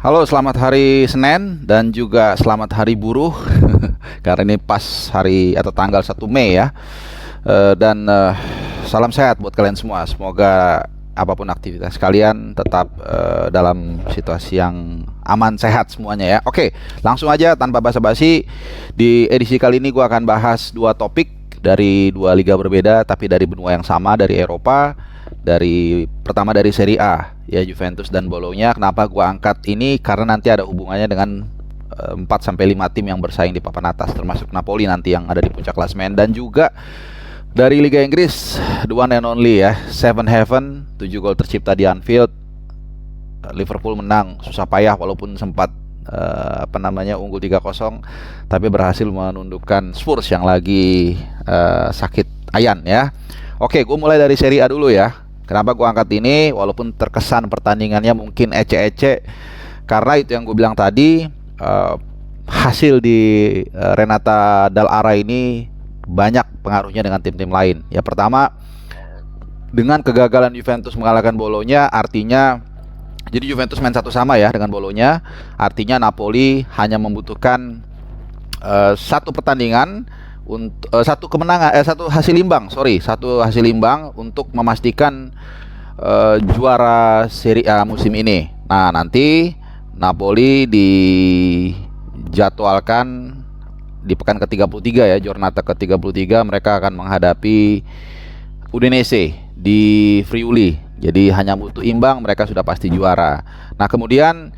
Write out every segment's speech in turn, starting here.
Halo, selamat hari Senin dan juga selamat hari buruh karena ini pas hari atau tanggal 1 Mei ya. Dan salam sehat buat kalian semua. Semoga apapun aktivitas kalian tetap dalam situasi yang aman, sehat semuanya ya. Oke, langsung aja tanpa basa-basi. Di edisi kali ini gue akan bahas dua topik dari dua liga berbeda tapi dari benua yang sama, dari Eropa. Pertama dari Serie A ya, Juventus dan Bologna. Kenapa gua angkat ini? Karena nanti ada hubungannya dengan 4 sampai 5 tim yang bersaing di papan atas, termasuk Napoli nanti yang ada di puncak klasemen. Dan juga dari Liga Inggris, the one and only ya, Seven Heaven, 7 gol tercipta di Anfield. Liverpool menang susah payah walaupun sempat unggul 3-0, tapi berhasil menundukkan Spurs yang lagi sakit ayan ya. Oke, gue mulai dari Serie A dulu ya. Kenapa gue angkat ini? Walaupun terkesan pertandingannya mungkin ece-ece, karena itu yang gue bilang tadi, hasil di Renata Dal Ara ini banyak pengaruhnya dengan tim-tim lain. Ya, pertama, dengan kegagalan Juventus mengalahkan Bologna, artinya jadi Juventus main 1-1 ya dengan Bologna, artinya Napoli hanya membutuhkan satu pertandingan untuk satu hasil imbang untuk memastikan juara Serie A musim ini. Nah, nanti Napoli dijadwalkan di pekan ke-33 ya, Giornata ke-33 mereka akan menghadapi Udinese di Friuli. Jadi hanya butuh imbang, mereka sudah pasti juara. Nah, kemudian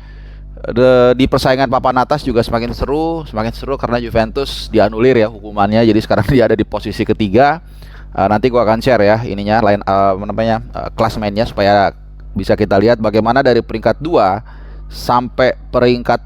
di persaingan papan atas juga semakin seru karena Juventus dianulir ya hukumannya. Jadi sekarang dia ada di posisi ketiga. Nanti gua akan share ya ininya klasemennya supaya bisa kita lihat bagaimana dari peringkat 2 sampai peringkat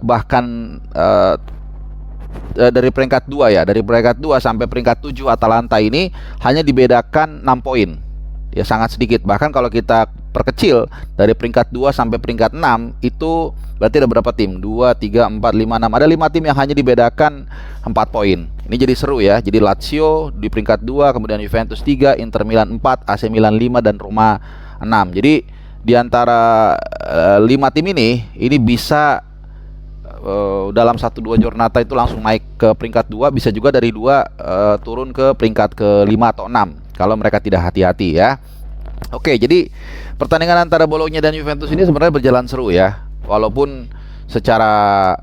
dari peringkat 2 sampai peringkat 7 Atalanta ini hanya dibedakan 6 poin. Ya sangat sedikit. Bahkan kalau kita perkecil dari peringkat 2 sampai peringkat 6 itu berarti ada berapa tim? 2, 3, 4, 5, 6. Ada 5 tim yang hanya dibedakan 4 poin. Ini jadi seru ya. Jadi Lazio di peringkat 2, kemudian Juventus 3, Inter Milan 4, AC Milan 5 dan Roma 6. Jadi di antara 5 tim ini bisa dalam 1-2 Giornata itu langsung naik ke peringkat 2, bisa juga dari 2 turun ke peringkat ke-5 atau 6 kalau mereka tidak hati-hati ya. Oke, jadi pertandingan antara Bologna dan Juventus ini sebenarnya berjalan seru ya. Walaupun secara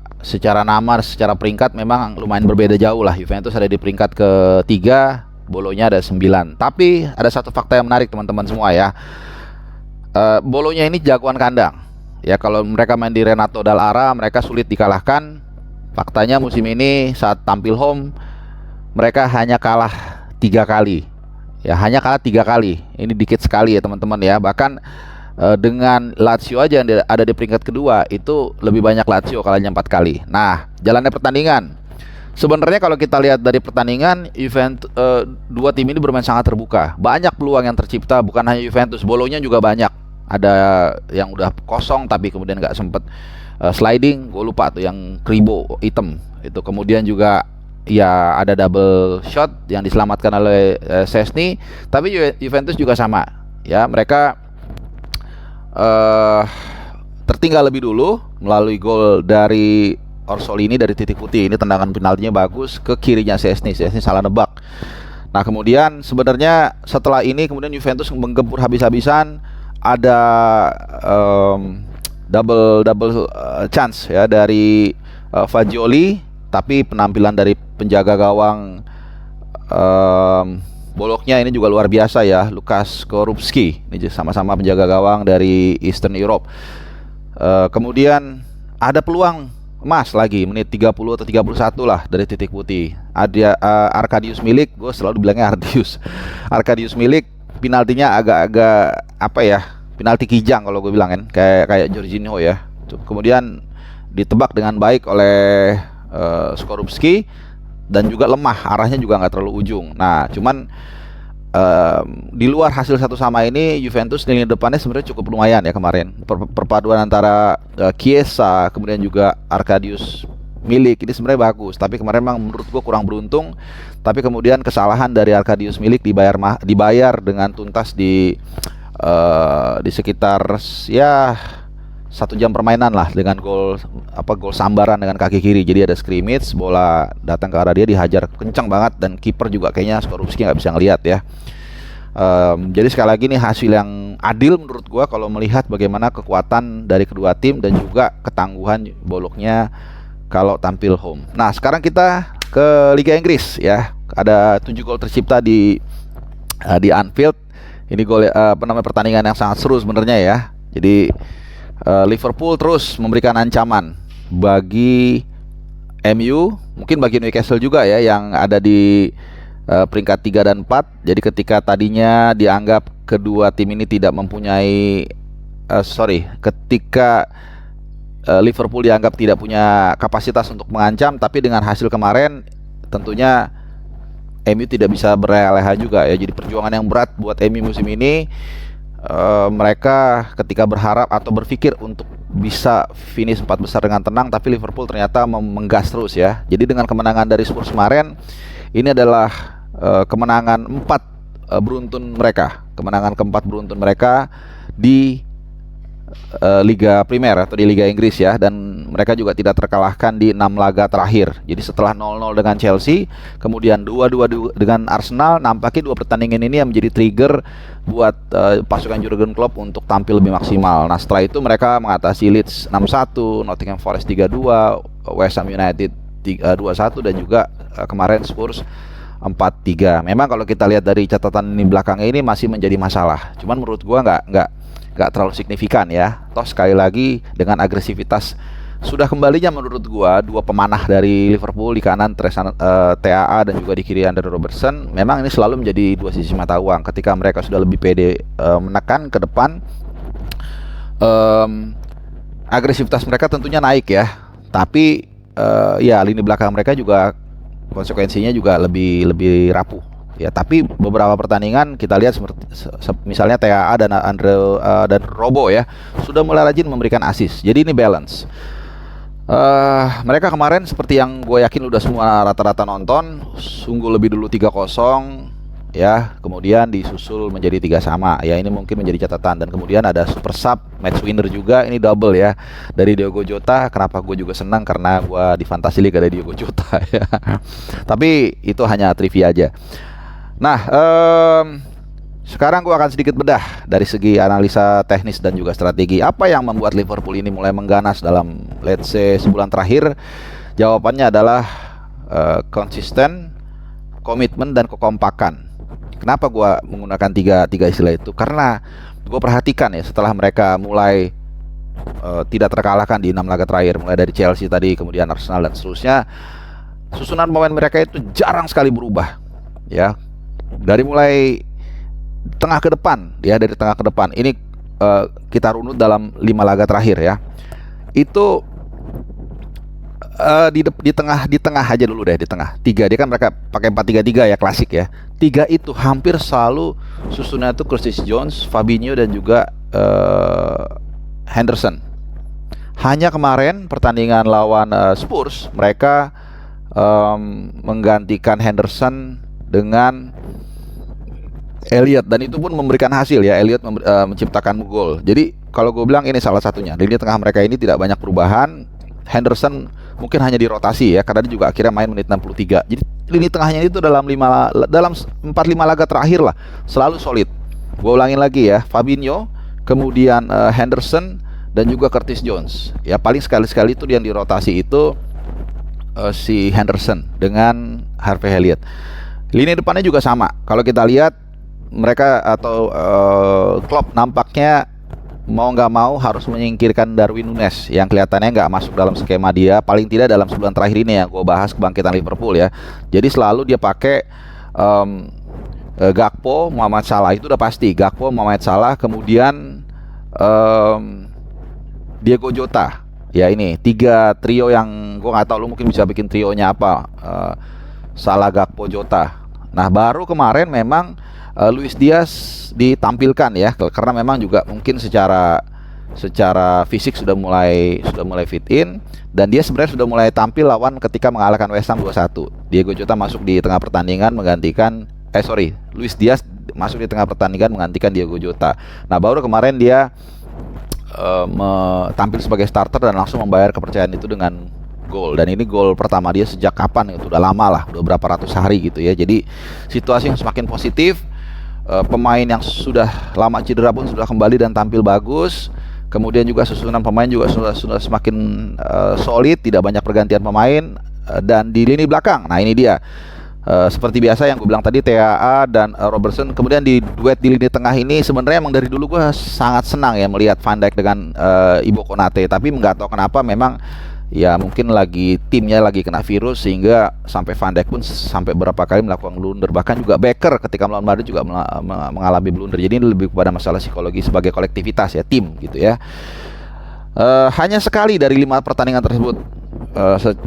nama, secara peringkat memang lumayan berbeda jauh lah. Juventus ada di peringkat ke-3, Bologna ada 9. Tapi ada satu fakta yang menarik teman-teman semua ya. Bologna ini jagoan kandang. Ya, kalau mereka main di Renato Dal Ara, mereka sulit dikalahkan. Faktanya musim ini saat tampil home mereka hanya kalah 3 kali. Ya, hanya kalah 3 kali. Ini dikit sekali ya teman-teman ya. Bahkan dengan Lazio aja yang ada di peringkat kedua itu lebih banyak Lazio kalahnya 4 kali. Nah, jalannya pertandingan. Sebenarnya kalau kita lihat dari pertandingan, dua tim ini bermain sangat terbuka. Banyak peluang yang tercipta, bukan hanya Juventus, Bologna juga banyak. Ada yang udah kosong tapi kemudian nggak sempet sliding. Gue lupa tuh yang kribo hitam itu. Kemudian juga ya ada double shot yang diselamatkan oleh Szczęsny. Tapi Juventus juga sama ya, mereka tertinggal lebih dulu melalui gol dari Orsolini dari titik putih. Ini tendangan penaltinya bagus ke kirinya Szczęsny salah nebak. Nah, kemudian sebenarnya setelah ini kemudian Juventus menggempur habis-habisan. Ada double chance ya dari Fagioli, tapi penampilan dari penjaga gawang Bologna ini juga luar biasa ya, Lukas Skorupski. Ini sama-sama penjaga gawang dari Eastern Europe. Kemudian ada peluang emas lagi menit 30 atau 31 lah dari titik putih. Ada Arkadiusz Milik, gue selalu bilangnya Arkadiusz Milik, penaltinya agak-agak penalti kijang kalau gue bilang kan, kayak Jorginho ya. Kemudian ditebak dengan baik oleh Skorupski dan juga lemah, arahnya juga nggak terlalu ujung. Nah, cuman di luar hasil 1-1 ini, Juventus lini depannya sebenarnya cukup lumayan ya kemarin. Perpaduan antara Chiesa kemudian juga Arkadiusz Milik ini sebenarnya bagus, tapi kemarin memang menurut gue kurang beruntung. Tapi kemudian kesalahan dari Arkadiusz Milik dibayar dengan tuntas di sekitar ya 1 jam permainan lah dengan gol sambaran dengan kaki kiri. Jadi ada scrimmage, bola datang ke arah dia, dihajar kencang banget, dan kiper juga kayaknya Skorupski nggak bisa ngelihat ya. Jadi sekali lagi nih hasil yang adil menurut gua kalau melihat bagaimana kekuatan dari kedua tim dan juga ketangguhan Bologna kalau tampil home. Nah sekarang kita ke Liga Inggris ya. Ada 7 gol tercipta di Anfield. Ini gol pertandingan yang sangat seru sebenarnya ya. Jadi Liverpool terus memberikan ancaman bagi MU, mungkin bagi Newcastle juga ya, yang ada di peringkat 3 dan 4. Jadi ketika tadinya dianggap kedua tim ini tidak mempunyai ketika Liverpool dianggap tidak punya kapasitas untuk mengancam, tapi dengan hasil kemarin tentunya MU tidak bisa berleha-leha juga ya. Jadi perjuangan yang berat buat MU musim ini. Mereka ketika berharap atau berpikir untuk bisa finish 4 besar dengan tenang, tapi Liverpool ternyata menggas terus ya. Jadi dengan kemenangan dari Spurs kemarin, ini adalah kemenangan 4 beruntun mereka, kemenangan keempat beruntun mereka di Liga Primer atau di Liga Inggris ya, dan mereka juga tidak terkalahkan di 6 laga terakhir. Jadi setelah 0-0 dengan Chelsea, kemudian 2-2 dengan Arsenal, nampaknya 2 pertandingan ini yang menjadi trigger buat pasukan Jurgen Klopp untuk tampil lebih maksimal. Nah setelah itu mereka mengatasi Leeds 6-1, Nottingham Forest 3-2, West Ham United 2-1, dan juga kemarin Spurs 4-3. Memang kalau kita lihat dari catatan ini belakangnya ini masih menjadi masalah. Cuman menurut gua nggak terlalu signifikan ya. Toh sekali lagi dengan agresivitas sudah kembalinya menurut gua 2 pemanah dari Liverpool, di kanan TAA dan juga di kiri Andre Robertson. Memang ini selalu menjadi 2 sisi mata uang. Ketika mereka sudah lebih pede menekan ke depan, agresivitas mereka tentunya naik ya. Tapi ya lini belakang mereka juga konsekuensinya juga lebih rapuh. Ya, tapi beberapa pertandingan kita lihat seperti misalnya TAA dan dan Robo ya sudah mulai rajin memberikan assist. Jadi ini balance. Mereka kemarin seperti yang gue yakin udah semua rata-rata nonton, sungguh lebih dulu 3-0 ya, kemudian disusul menjadi 3-3 ya. Ini mungkin menjadi catatan, dan kemudian ada super sub match winner juga, ini double ya dari Diogo Jota. Kenapa gue juga senang, karena gue di Fantasy League ada Diogo Jota ya. Tapi itu hanya trivia aja. Nah, sekarang gue akan sedikit bedah dari segi analisa teknis dan juga strategi. Apa yang membuat Liverpool ini mulai mengganas dalam let's say sebulan terakhir? Jawabannya adalah konsisten, komitmen, dan kekompakan. Kenapa gue menggunakan tiga istilah itu? Karena gue perhatikan ya, setelah mereka mulai tidak terkalahkan di 6 laga terakhir, mulai dari Chelsea tadi, kemudian Arsenal dan seterusnya, susunan pemain mereka itu jarang sekali berubah ya. Dari mulai tengah ke depan ya, dari tengah ke depan ini kita runut dalam 5 laga terakhir ya. Itu di tengah aja dulu deh, di tengah 3. Dia kan mereka pakai 4-3-3 ya, klasik ya. 3 itu hampir selalu susunannya itu Curtis Jones, Fabinho, dan juga Henderson. Hanya kemarin pertandingan lawan Spurs, mereka menggantikan Henderson dengan Elliot, dan itu pun memberikan hasil ya. Elliot menciptakan gol. Jadi kalau gue bilang ini salah satunya. Di lini tengah mereka ini tidak banyak perubahan. Henderson mungkin hanya dirotasi ya, karena dia juga akhirnya main menit 63. Jadi lini tengahnya itu dalam 4-5 laga terakhir lah selalu solid. Gue ulangin lagi ya, Fabinho, kemudian Henderson, dan juga Curtis Jones. Ya paling sekali-sekali itu yang dirotasi itu si Henderson dengan Harvey Elliott. Lini depannya juga sama. Kalau kita lihat mereka atau Klopp nampaknya mau nggak mau harus menyingkirkan Darwin Núñez yang kelihatannya nggak masuk dalam skema dia, paling tidak dalam sebulan terakhir ini yang gue bahas kebangkitan Liverpool ya. Jadi selalu dia pakai Gakpo, Mohamed Salah, itu udah pasti. Gakpo, Mohamed Salah, kemudian Diogo Jota. Ya ini 3 trio yang gue nggak tahu lu mungkin bisa bikin trionya apa. Salah, Gakpo, Jota. Nah baru kemarin memang Luis Diaz ditampilkan ya, karena memang juga mungkin secara fisik sudah mulai fit in, dan dia sebenarnya sudah mulai tampil lawan ketika mengalahkan West Ham 2-1. Diogo Jota masuk di tengah pertandingan menggantikan Luis Diaz masuk di tengah pertandingan menggantikan Diogo Jota. Nah baru kemarin dia tampil sebagai starter dan langsung membayar kepercayaan itu dengan gol. Dan ini gol pertama dia sejak kapan gitu, udah lama lah, udah berapa ratus hari gitu ya. Jadi situasi yang semakin positif, pemain yang sudah lama cedera pun sudah kembali dan tampil bagus. Kemudian juga susunan pemain juga sudah semakin solid, tidak banyak pergantian pemain. Dan di lini belakang, nah ini dia seperti biasa yang gue bilang tadi, TAA dan Robertson. Kemudian di duet di lini tengah ini sebenarnya emang dari dulu gue sangat senang ya melihat Van Dijk dengan Ibo Konate, tapi nggak tahu kenapa memang ya mungkin timnya lagi kena virus sehingga sampai Van Dijk pun sampai berapa kali melakukan blunder. Bahkan juga Becker ketika melawan Madrid juga mengalami blunder. Jadi ini lebih kepada masalah psikologi sebagai kolektivitas ya, tim gitu ya. Hanya sekali dari 5 pertandingan tersebut,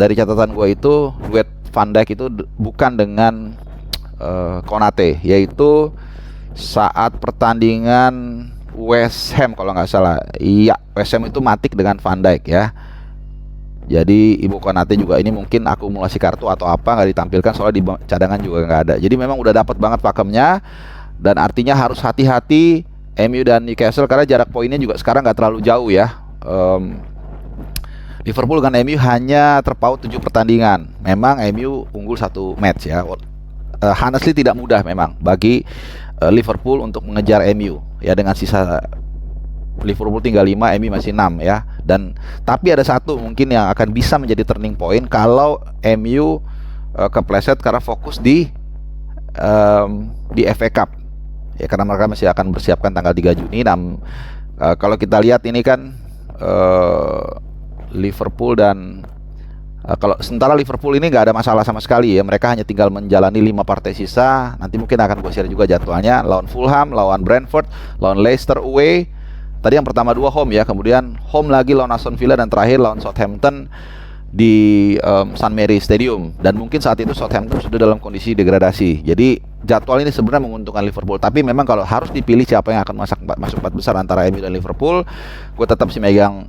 dari catatan gue itu duet Van Dijk itu bukan dengan Konate, yaitu saat pertandingan West Ham kalau nggak salah. Iya, West Ham itu matik dengan Van Dijk ya. Jadi Ibo Konate juga ini mungkin akumulasi kartu atau apa nggak ditampilkan, soalnya di cadangan juga nggak ada. Jadi memang udah dapat banget pakemnya, dan artinya harus hati-hati MU dan Newcastle karena jarak poinnya juga sekarang nggak terlalu jauh ya. Liverpool dengan MU hanya terpaut 7 pertandingan. Memang MU unggul 1 match ya. Honestly tidak mudah memang bagi Liverpool untuk mengejar MU ya, dengan sisa Liverpool tinggal 5, MU masih 6 ya. Dan tapi ada satu mungkin yang akan bisa menjadi turning point kalau MU kepleset karena fokus di FA Cup ya, karena mereka masih akan bersiapkan tanggal 3 Juni. Kalau kita lihat ini kan Liverpool dan kalau sementara Liverpool ini nggak ada masalah sama sekali ya, mereka hanya tinggal menjalani 5 partai sisa. Nanti mungkin akan gue share juga jadwalnya, lawan Fulham, lawan Brentford, lawan Leicester away. Tadi yang pertama 2 home ya, kemudian home lagi lawan Aston Villa, dan terakhir lawan Southampton di St Mary Stadium. Dan mungkin saat itu Southampton sudah dalam kondisi degradasi. Jadi jadwal ini sebenarnya menguntungkan Liverpool. Tapi memang kalau harus dipilih siapa yang akan masuk 4 besar antara MU dan Liverpool, gue tetap sih megang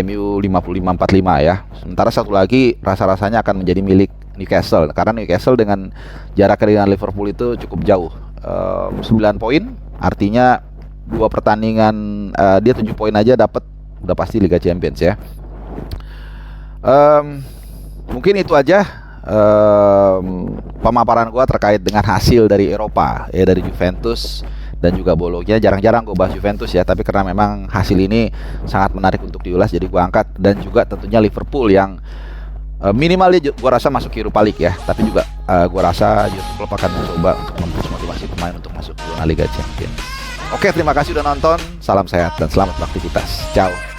MU 55-45 ya. Sementara satu lagi rasa-rasanya akan menjadi milik Newcastle, karena Newcastle dengan jarak dengan Liverpool itu cukup jauh, 9 poin. Artinya 2 pertandingan dia 7 poin aja dapat, udah pasti Liga Champions ya. Mungkin itu aja pemaparan gue terkait dengan hasil dari Eropa ya, dari Juventus dan juga Bologna. Jarang-jarang gue bahas Juventus ya, tapi karena memang hasil ini sangat menarik untuk diulas, jadi gue angkat. Dan juga tentunya Liverpool yang minimal dia gue rasa masuk Europa League ya, tapi juga gue rasa Jurgen Klopp akan mencoba untuk memboost motivasi pemain untuk masuk ke Liga Champions. Oke, terima kasih udah nonton, salam sehat dan selamat beraktivitas. Ciao.